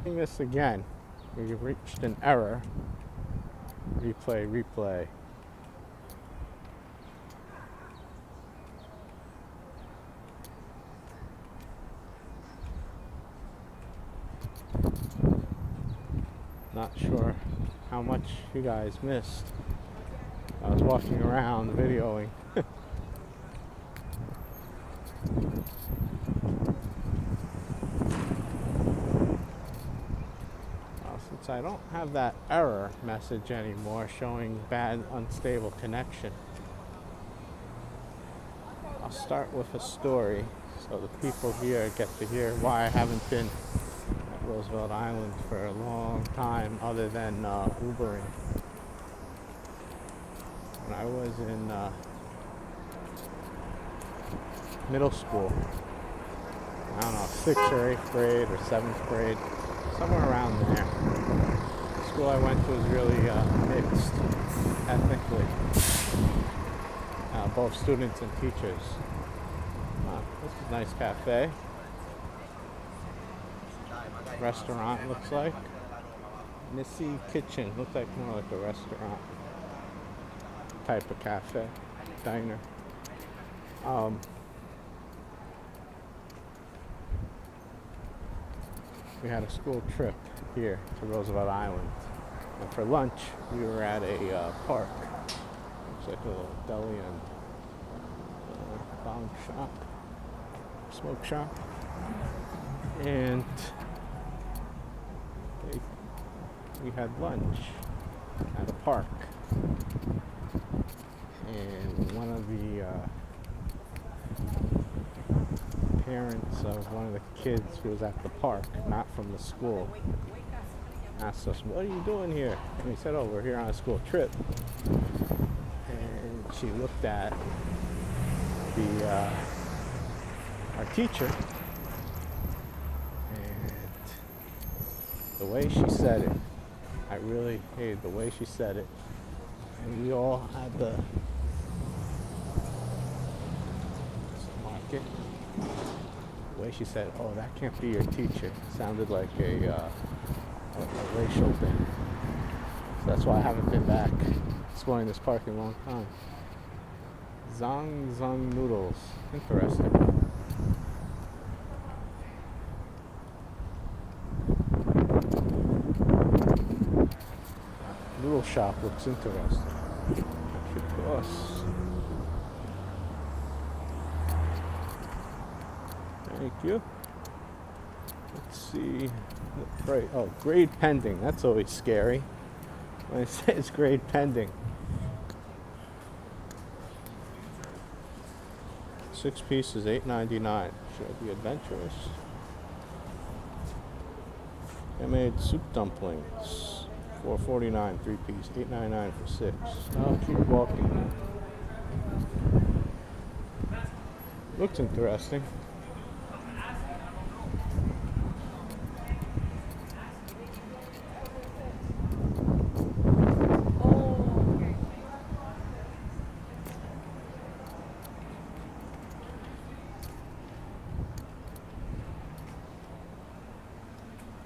This again. We've reached an error. Replay, replay. Not sure how much you guys missed. I was walking around videoing. Since I don't have that error message anymore showing bad unstable connection, I'll start with a story so the people here get to hear why I haven't been at Roosevelt Island for a long time other than Ubering. When I was in middle school, I don't know, 6th or 8th grade or 7th grade, somewhere around there. The school I went to was really mixed ethnically, both students and teachers. This is a nice cafe. Restaurant looks like. Missy Kitchen, looks like more like a restaurant type of cafe, diner. We had a school trip here to Roosevelt Island, and for lunch we were at a park. Looks like a little deli and bong shop, smoke shop, and we had lunch at a park. And one of the parents of one of the kids who was at the park, not from the school, asked us, "What are you doing here?" And we said, "Oh, we're here on a school trip." And she looked at our teacher, and the way she said it, I really hated the way she said it. And we all had the market. The way she said, "Oh, that can't be your teacher," sounded like a racial thing. So that's why I haven't been back exploring this park in a long time. Zong noodles. Interesting. Noodle shop looks interesting. Should cost. Thank you. Let's see. Right. Oh, grade pending. That's always scary when it says grade pending. 6 pieces, $8.99. Should I be adventurous? I made soup dumplings, $4.49, 3 piece, $8.99 for 6. I'll keep walking. Looks interesting.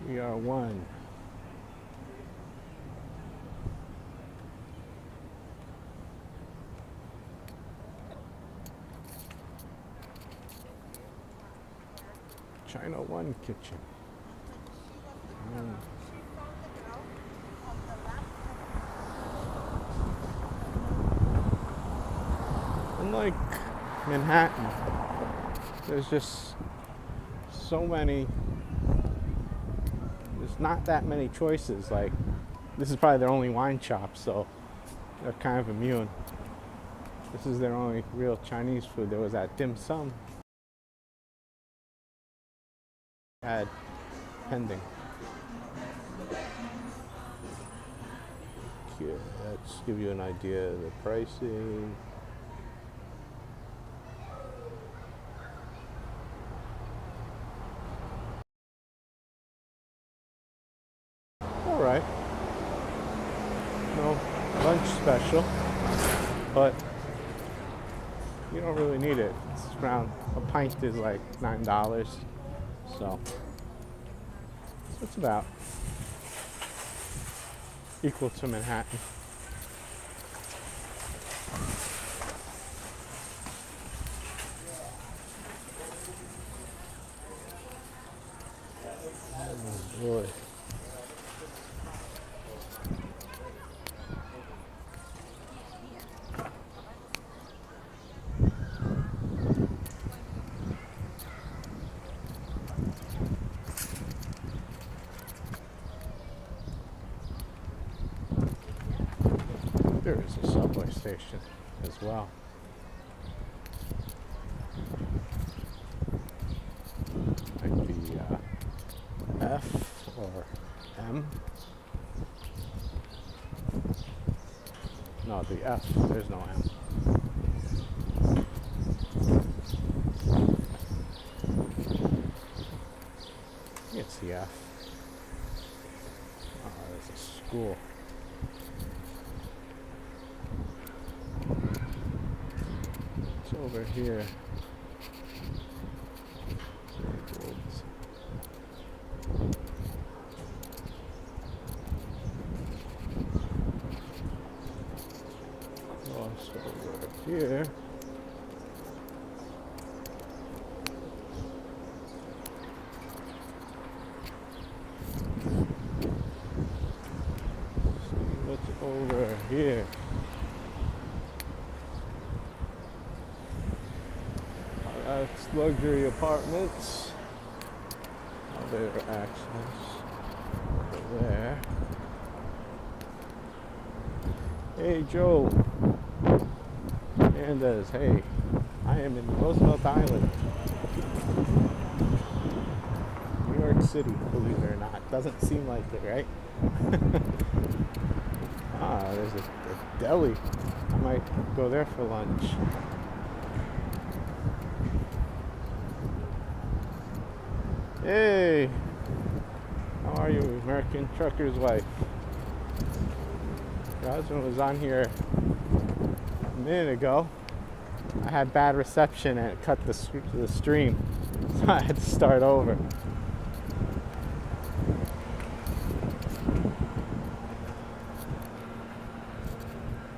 We are one. China One Kitchen. Unlike Manhattan, there's just so many. There's not that many choices. Like, this is probably their only wine shop, so they're kind of immune. This is their only real Chinese food. There was that dim sum had pending. Here, let's give you an idea of the pricing. All right. No lunch special, but you don't really need it. It's around, a pint is like $9, so it's It's about equal to Manhattan. Oh boy. There is a subway station as well. Might be F or M. No, the F. There's no M. It's the F. Oh, there's a school. It's over here. Cross over here. What's over here? That's luxury apartments. Elevator access over there. Hey Joe. Hernandez, hey. I am in Roosevelt Island. New York City, believe it or not. Doesn't seem like it, right? There's a deli. I might go there for lunch. Hey, how are you, American trucker's wife? Your husband was on here a minute ago. I had bad reception and it cut the stream, so I had to start over.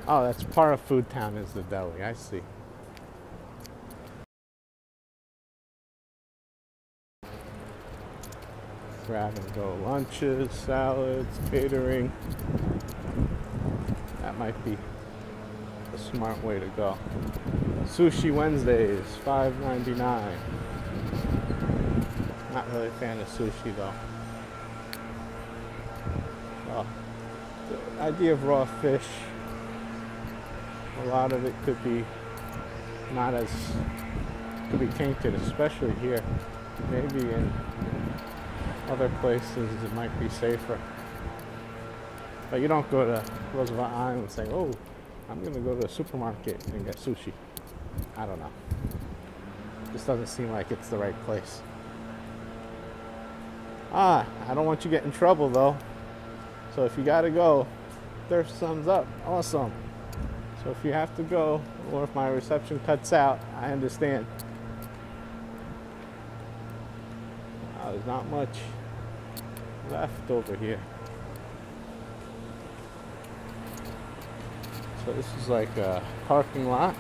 Oh, that's part of Food Town is the deli, I see. Grab and go lunches, salads, catering. That might be a smart way to go. Sushi Wednesdays, $5.99. Not really a fan of sushi though. Well, the idea of raw fish, a lot of it could be could be tainted, especially here. Maybe in other places it might be safer. But you don't go to Roosevelt Island and say, oh, I'm going to go to a supermarket and get sushi. I don't know. Just doesn't seem like it's the right place. I don't want you to get in trouble though. So if you got to go, there's thumbs up. Awesome. So if you have to go, or if my reception cuts out, I understand. There's not much left over here. So this is like a parking lot.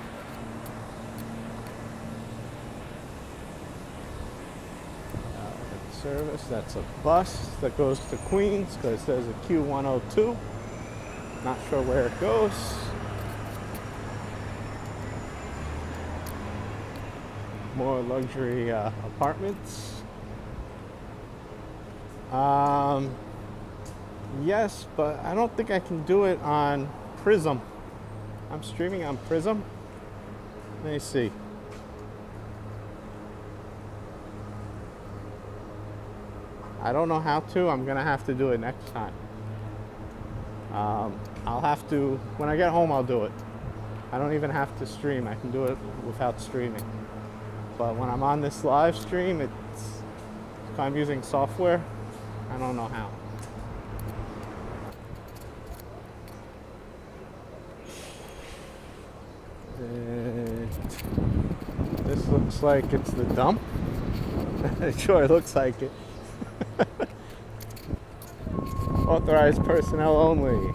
Service, that's a bus that goes to Queens because there's a Q102. Not sure where it goes. More luxury apartments. Yes, but I don't think I can do it on Prism. I'm streaming on Prism. Let me see. I don't know how to. I'm gonna have to do it next time. I'll have to, when I get home, I'll do it. I don't even have to stream. I can do it without streaming. But when I'm on this live stream, if I'm using software, I don't know how. This looks like it's the dump. It sure looks like it. Authorized personnel only.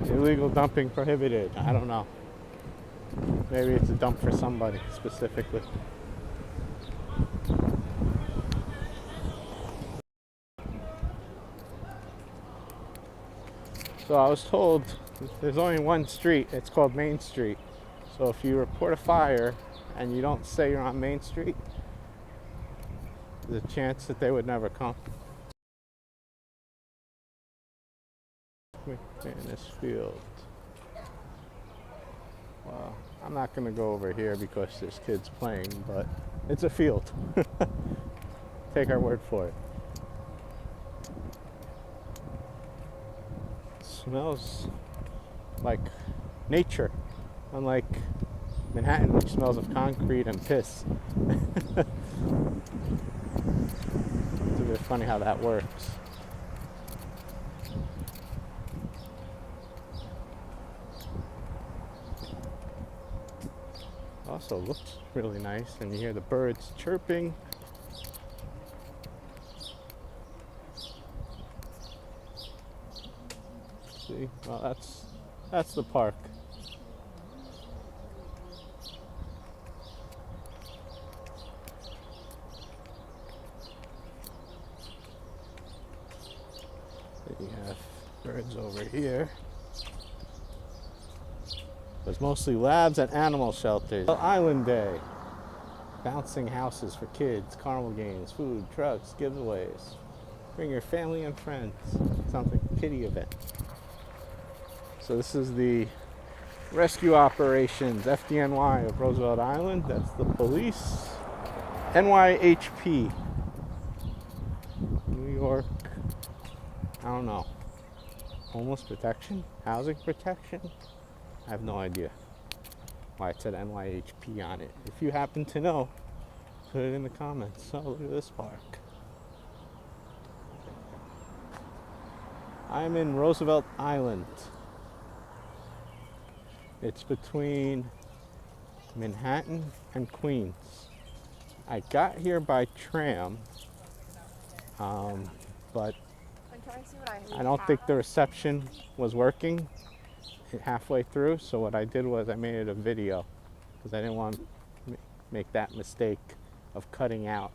Illegal dumping prohibited. I don't know. Maybe it's a dump for somebody specifically. So I was told there's only one street. It's called Main Street. So if you report a fire and you don't say you're on Main Street, there's a chance that they would never come. McManus Field. Well, I'm not going to go over here because there's kids playing, but it's a field. Take our word for it. Smells like nature, unlike Manhattan, which smells of concrete and piss. It's a bit funny how that works. Also looks really nice, and you hear the birds chirping. See, well, that's the park. Then you have birds over here. It's mostly labs and animal shelters. Island Day. Bouncing houses for kids, carnival games, food, trucks, giveaways. Bring your family and friends. Sounds like a kiddie event. So this is the rescue operations, FDNY of Roosevelt Island. That's the police. NYHP. New York. I don't know. Homeless protection? Housing protection? I have no idea why it said NYHP on it. If you happen to know, put it in the comments. So look at this park. I'm in Roosevelt Island. It's between Manhattan and Queens. I got here by tram, but I don't think the reception was working halfway through, so what I did was I made it a video because I didn't want to make that mistake of cutting out.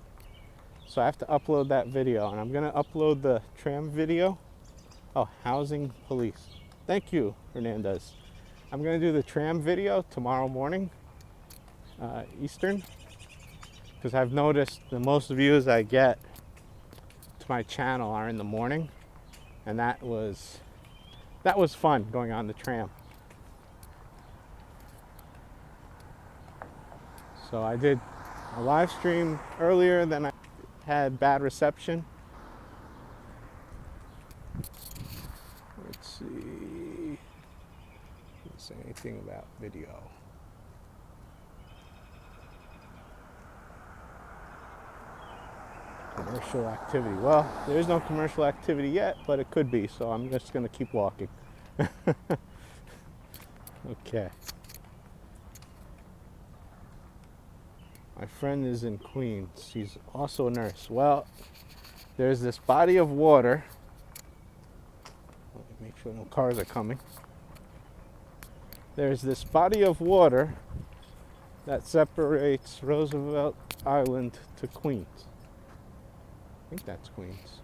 So I have to upload that video, and I'm going to upload the tram video. Oh, housing police. Thank you, Hernandez. I'm going to do the tram video tomorrow morning, Eastern, because I've noticed the most views I get to my channel are in the morning, and that was fun, going on the tram. So I did a live stream earlier, then I had bad reception. Let's see. Didn't say anything about video. Commercial activity. Well, there's no commercial activity yet, but it could be, so I'm just going to keep walking. Okay. My friend is in Queens. She's also a nurse. Well, there's this body of water. Let me make sure no cars are coming. There's this body of water that separates Roosevelt Island to Queens. I think that's Queens.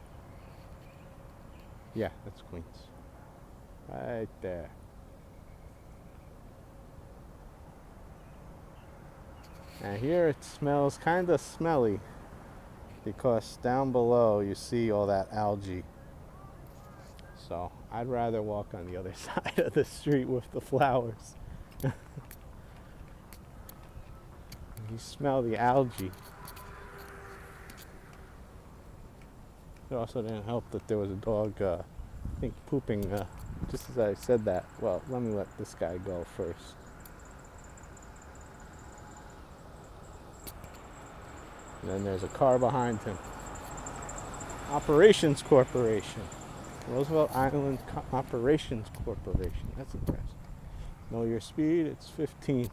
Yeah, that's Queens. Right there. And here it smells kind of smelly because down below you see all that algae. So I'd rather walk on the other side of the street with the flowers. You smell the algae. It also didn't help that there was a dog, I think, pooping just as I said that. Well, let me let this guy go first. And then there's a car behind him. Operations Corporation. Roosevelt Island Operations Corporation. That's impressive. Know your speed, it's 15.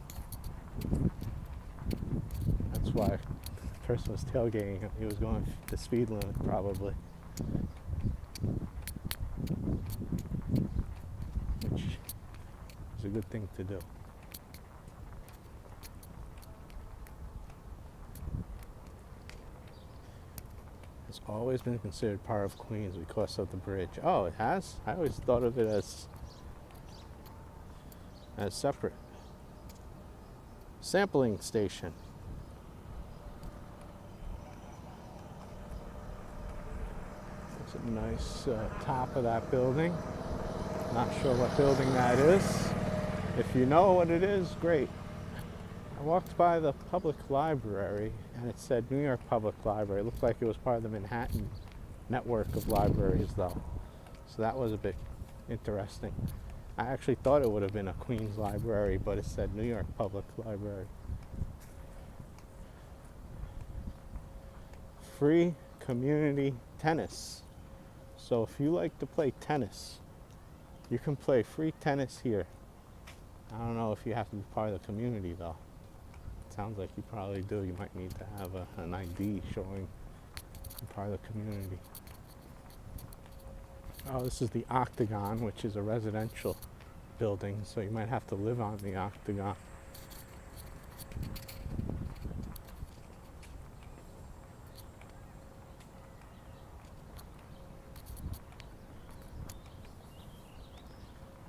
That's why person was tailgating. He was going the speed limit probably, which is a good thing to do. It's always been considered part of Queens because of the bridge. Oh, it has? I always thought of it as separate. Sampling station. There's a nice top of that building. Not sure what building that is. If you know what it is, great. I walked by the public library and it said New York Public Library. It looked like it was part of the Manhattan network of libraries though. So that was a bit interesting. I actually thought it would have been a Queens library, but it said New York Public Library. Free community tennis. So if you like to play tennis, you can play free tennis here. I don't know if you have to be part of the community though. It sounds like you probably do. You might need to have an ID showing you're part of the community. Oh, this is the Octagon, which is a residential building, so you might have to live on the Octagon.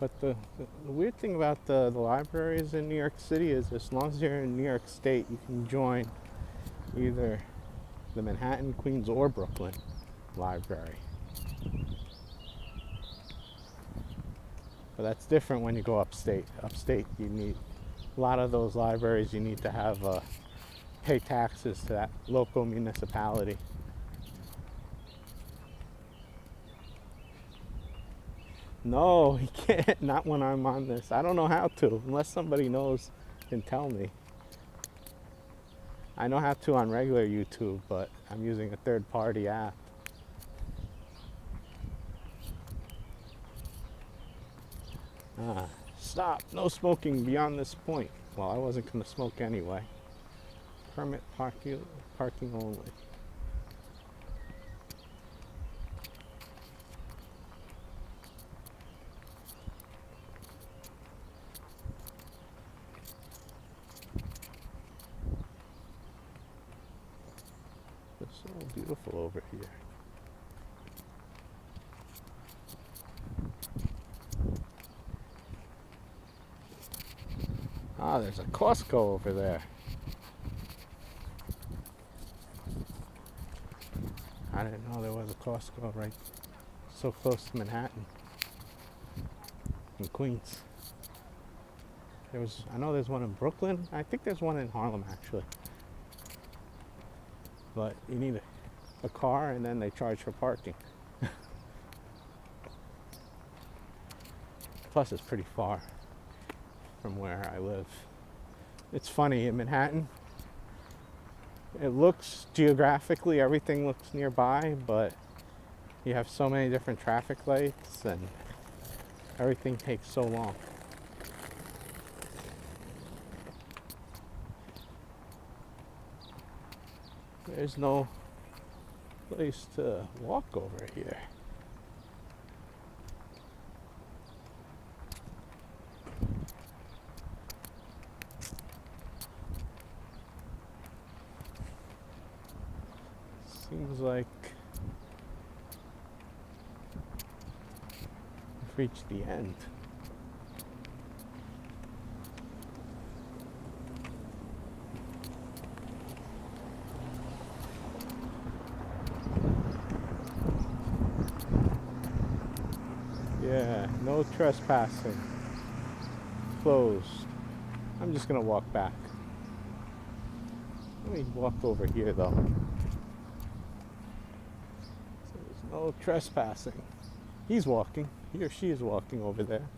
But the weird thing about the libraries in New York City is as long as you're in New York State, you can join either the Manhattan, Queens, or Brooklyn library. But that's different when you go upstate. Upstate, you need a lot of those libraries. You need to have pay taxes to that local municipality. No, he can't. Not when I'm on this. I don't know how to, unless somebody knows can tell me. I know how to on regular YouTube, but I'm using a third-party app. Stop, no smoking beyond this point. Well, I wasn't going to smoke anyway. Permit parking only. It's so beautiful over here. Ah, there's a Costco over there. I didn't know there was a Costco right so close to Manhattan in Queens. I know there's one in Brooklyn. I think there's one in Harlem actually. But you need a car and then they charge for parking. Plus it's pretty far from where I live. It's funny, in Manhattan, it looks geographically, everything looks nearby, but you have so many different traffic lights and everything takes so long. There's no place to walk over here. Seems like we've reached the end. Yeah, no trespassing. Closed. I'm just gonna walk back. Let me walk over here though. So there's no trespassing. He's walking. He or she is walking over there.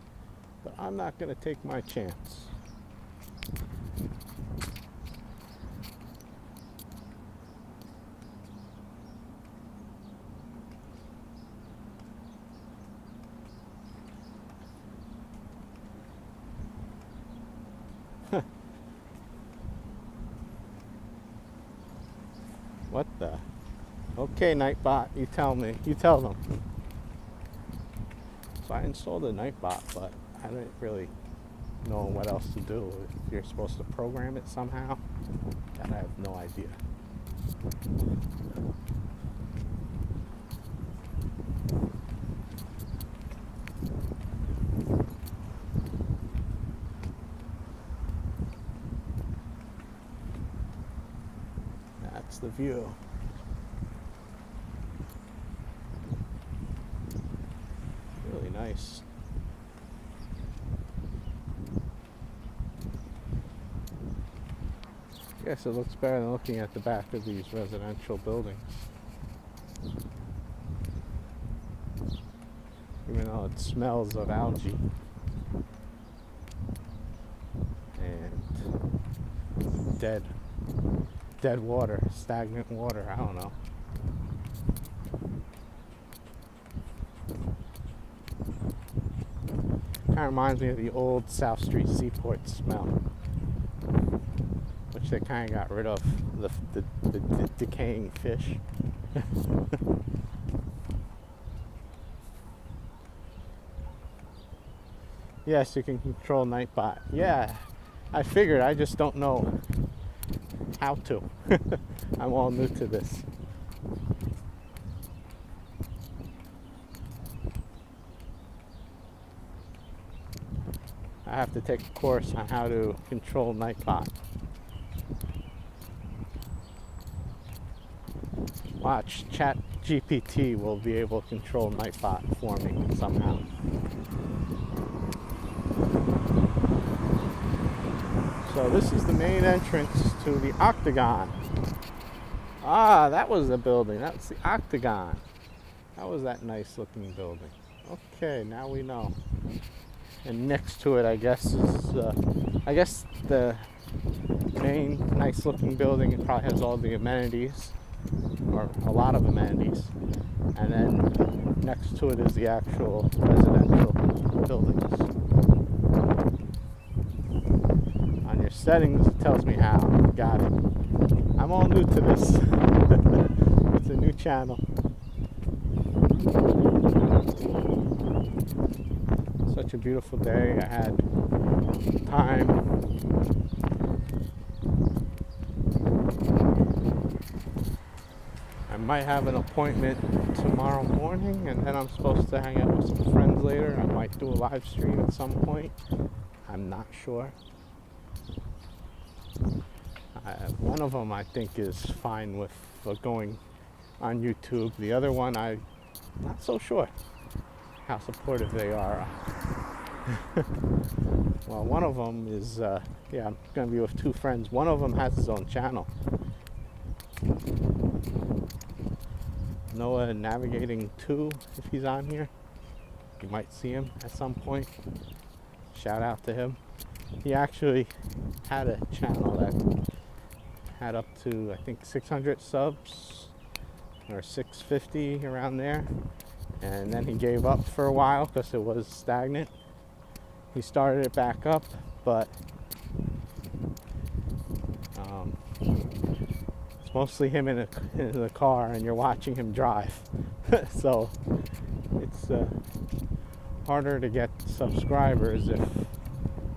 But I'm not gonna take my chance. What the? Okay, Nightbot, you tell me. You tell them. So I installed a Nightbot, but I didn't really know what else to do. If you're supposed to program it somehow, that I have no idea. That's the view. Really nice. I guess it looks better than looking at the back of these residential buildings. Even though it smells of algae and dead water, stagnant water, I don't know. Kind of reminds me of the old South Street Seaport smell, which they kind of got rid of, the decaying fish. Yes, you can control Nightbot. Yeah, I figured, I just don't know how to. I'm all new to this. I have to take a course on how to control Nightbot. Watch, ChatGPT will be able to control Nightbot for me somehow. So this is the main entrance to the Octagon. Ah, that was the building. That's the Octagon. That was that nice looking building. Okay, now we know. And next to it, I guess, is the main nice looking building. It probably has all the amenities, or a lot of amenities. And then next to it is the actual residential buildings. On your settings, it tells me how. Got it. I'm all new to this. It's a new channel. Such a beautiful day. I had time. I might have an appointment tomorrow morning, and then I'm supposed to hang out with some friends later. I might do a live stream at some point. I'm not sure. One of them I think is fine with going on YouTube. The other one, I'm not so sure how supportive they are. Well, one of them is, I'm going to be with two friends. One of them has his own channel. Noah Navigating 2, if he's on here. You might see him at some point. Shout out to him. He actually had a channel that had up to, I think, 600 subs or 650, around there. And then he gave up for a while because it was stagnant. He started it back up, but it's mostly him in the car, and you're watching him drive. So it's harder to get subscribers if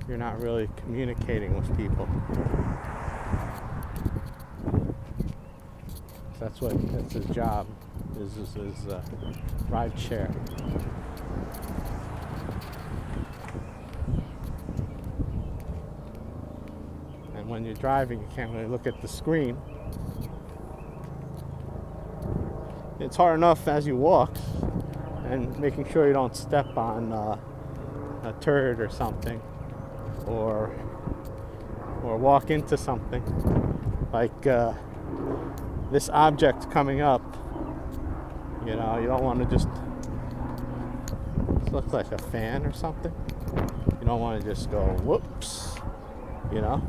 you're not really communicating with people. That's his job, is ride share. And when you're driving, you can't really look at the screen. It's hard enough as you walk, and making sure you don't step on a turd or something, or walk into something like this object coming up. You know, you don't want to just, it looks like a fan or something. You don't want to just go whoops, you know.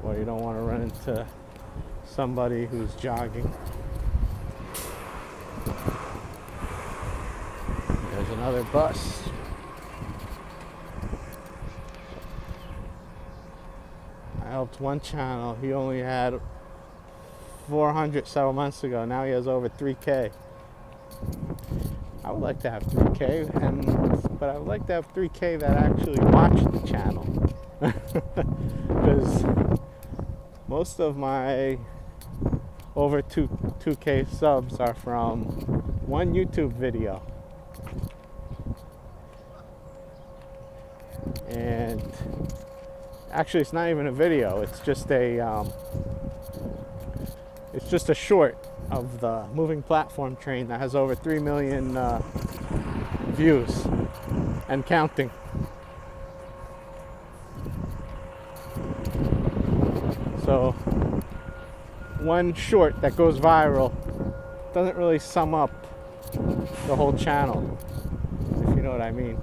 Or you don't want to run into somebody who's jogging. There's another bus. I helped one channel. He only had 400 several months ago. Now he has over 3K. I would like to have 3K, but I would like to have 3K that actually watch the channel. Because most of my over 2K subs are from one YouTube video. And actually it's not even a video, it's just a short of the moving platform train that has over 3 million views and counting. So one short that goes viral doesn't really sum up the whole channel, if you know what I mean.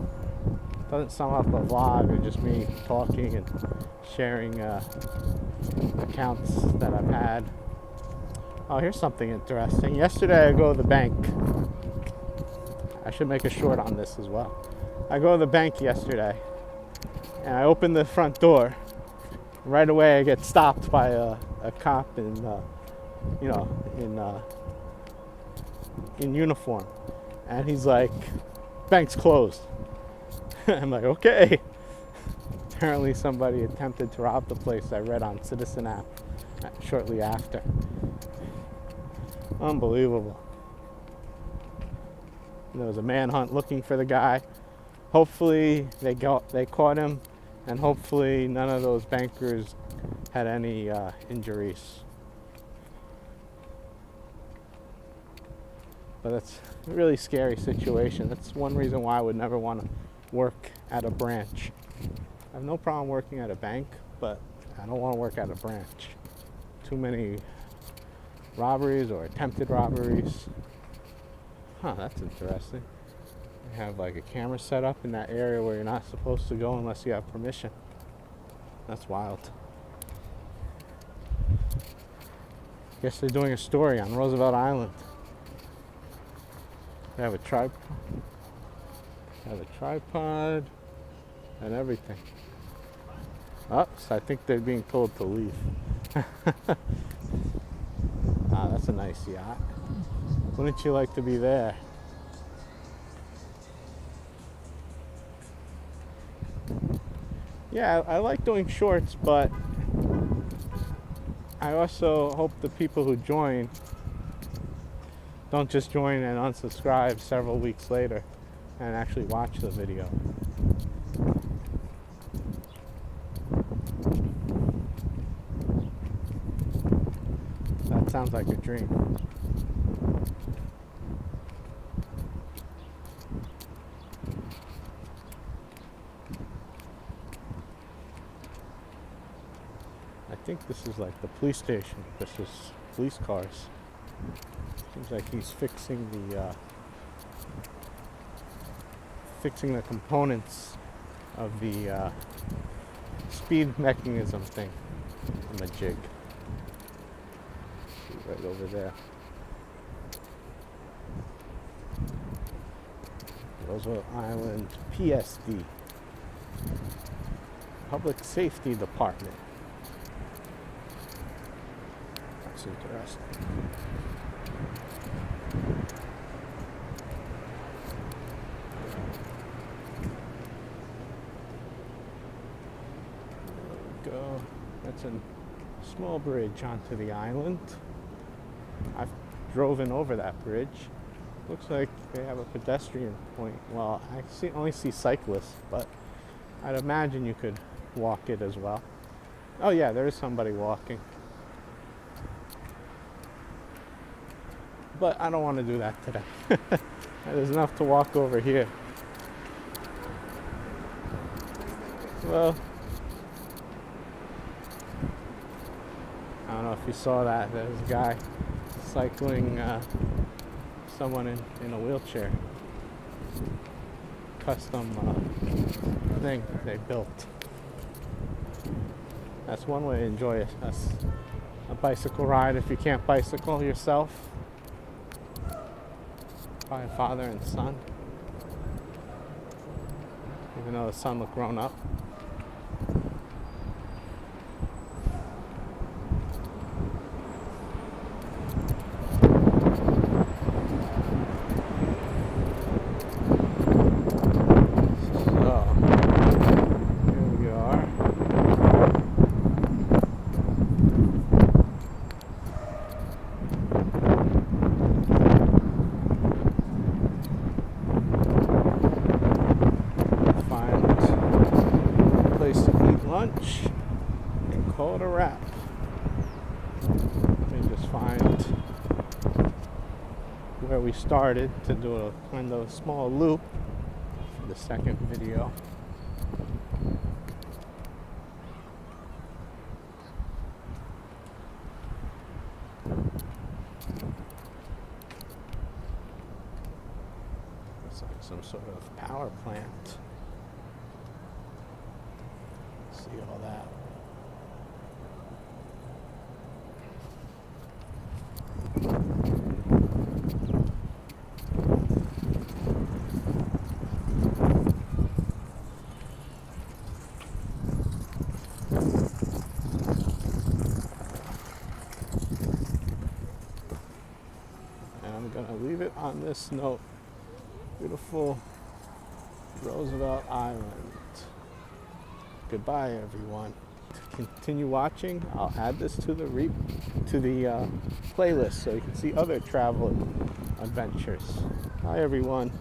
It doesn't sum up a vlog or just me talking and sharing accounts that I've had. Oh, here's something interesting. Yesterday I go to the bank. I should make a short on this as well. I go to the bank yesterday and I open the front door. Right away I get stopped by a cop in uniform, and he's like, "Bank's closed." I'm like, okay. Apparently somebody attempted to rob the place, I read on Citizen app shortly after. Unbelievable. There was a manhunt looking for the guy. Hopefully they caught him, and hopefully none of those bankers had any injuries. But that's a really scary situation. That's one reason why I would never want to work at a branch. I have no problem working at a bank, but I don't want to work at a branch. Too many robberies or attempted robberies. Huh, that's interesting. They have like a camera set up in that area where you're not supposed to go unless you have permission. That's wild. Guess they're doing a story on Roosevelt Island. They have a tripod and everything. Oh, so I think they're being told to leave. Ah, that's a nice yacht. Wouldn't you like to be there? Yeah, I like doing shorts, but I also hope the people who join don't just join and unsubscribe several weeks later and actually watch the video. That sounds like a dream. I think this is like the police station. This is police cars. Seems like he's fixing the components of the speed mechanism thing on the jig. Right over there. Roosevelt Island PSD, Public Safety Department. That's interesting. Go. That's a small bridge onto the island. I've driven over that bridge. Looks like they have a pedestrian point. Well, I only see cyclists, but I'd imagine you could walk it as well. Oh yeah, there is somebody walking. But I don't want to do that today. There's enough to walk over here. Well, I don't know if you saw that. There's a guy cycling someone in a wheelchair. Custom thing they built. That's one way to enjoy a bicycle ride if you can't bicycle yourself. By a father and son. Even though the son looked grown up. it a wrap. Let me just find where we started to do a kind of small loop for the second video. It's like some sort of power plant. See all that. And I'm gonna leave it on this note. Beautiful Roosevelt Island. Goodbye, everyone. To continue watching, I'll add this to the playlist so you can see other travel adventures. Bye, everyone.